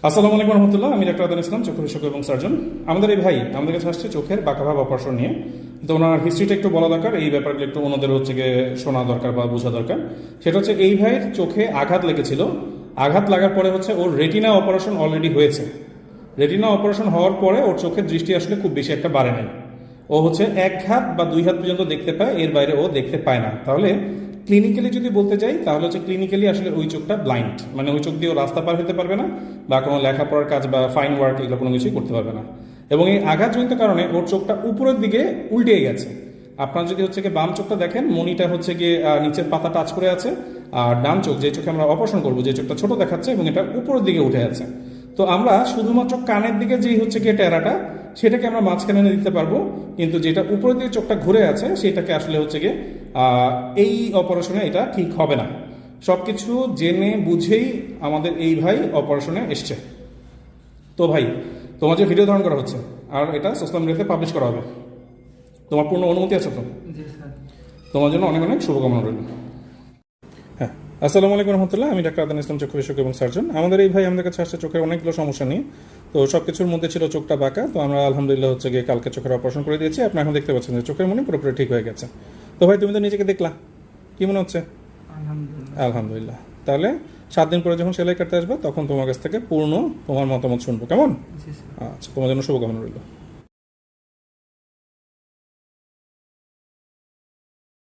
আসসালামু আলাইকুম রহমতুল্লাহ। আমি ডাক্তার আদান ইসলাম, চক্ষু বিশেষজ্ঞ এবং সার্জন। আমাদের এই ভাই আমাদের কাছে আসছে চোখের বাঁকাভাব অপারেশন নিয়ে। তো ওনার হিস্ট্রিটা একটু বলা দরকার, এই ব্যাপারগুলো একটু ওনাদের হচ্ছে গিয়ে শোনা দরকার বা বোঝা দরকার। সেটা হচ্ছে এই ভাইয়ের চোখে আঘাত লেগেছিল। আঘাত লাগার পরে হচ্ছে ওর রেটিনা অপারেশন অলরেডি হয়েছে। রেটিনা অপারেশন হওয়ার পরে ওর চোখের দৃষ্টি আসলে খুব বেশি একটা বাড়ে নাই। ও হচ্ছে 1 হাত বা 2 হাত পর্যন্ত দেখতে পায়, এর বাইরে ও দেখতে পায় না। তাহলে ক্লিনিক্যালি যদি বলতে যাই তাহলে হচ্ছে ক্লিনিক্যালি আসলে ওই চোখটা ব্লাইন্ড, মানে ওই চোখ দিয়ে ও রাস্তা পার হতে পারবে না বা কোনো লেখাপড়ার কাজ বা ফাইন ওয়ার্ক এগুলো কোনো কিছুই করতে পারবে না। এবং এই আঘাতজনিত কারণে ওর চোখটা উপরের দিকে উল্টে গেছে। আপনার যদি হচ্ছে গিয়ে বাম চোখটা দেখেন, মনিটা হচ্ছে গিয়ে নিচের পাতা টাচ করে আছে, আর ডান চোখ যে চোখে আমরা অপারেশন করবো, যে চোখটা ছোট দেখাচ্ছে এবং এটা উপরের দিকে উঠে আছে। তো আমরা শুধুমাত্র কানের দিকে যেই হচ্ছে গিয়ে টেরাটা, সেটাকে আমরা মাঝখানে এনে দিতে পারবো, কিন্তু যেটা উপরের দিকে চোখটা ঘুরে আছে সেটাকে আসলে হচ্ছে গিয়ে এই অপারেশনে এটা ঠিক হবে না। সব কিছু জেনে বুঝেই আমাদের এই ভাই অপারেশনে এসছে। তো ভাই, তোমার যে ভিডিও ধারণ করা হচ্ছে আর এটা সোশ্যাল মিডিয়াতে পাবলিশ করা হবে, তোমার পূর্ণ অনুমতি আছে তো? জি স্যার। তোমার জন্য অনেক অনেক শুভকামনা রইল। হ্যাঁ, আসসালামু আলাইকুম রহমতুল্লাহ। আমি ডাক্তার আদান ইসলাম, চক্ষু বিশেষজ্ঞ এবং সার্জন। আমাদের এই ভাই আমাদের কাছে আসছে চোখের অনেকগুলো সমস্যা নিয়ে। তো সব কিছুর মধ্যে ছিল চোখটা বাঁকা। তো আমরা আলহামদুলিল্লাহ হচ্ছে গিয়ে কালকে চোখের অপারেশন করে দিয়েছি। আপনি এখন দেখতে পাচ্ছেন যে চোখের মনে পুরোপুরি ঠিক হয়ে গেছে। তো ভাই, তুমি তো নিজেকে দেখলা, কি মনে হচ্ছে? আলহামদুলিল্লাহ। আলহামদুলিল্লাহ। তাহলে 7 দিন পরে যখন সেলাই কাটতে আসবে তখন তোমার কাছ থেকে পূর্ণ তোমার মতামত শুনবো, কেমন? জি স্যার। আচ্ছা, তোমার জন্য শুভকামনা রইল।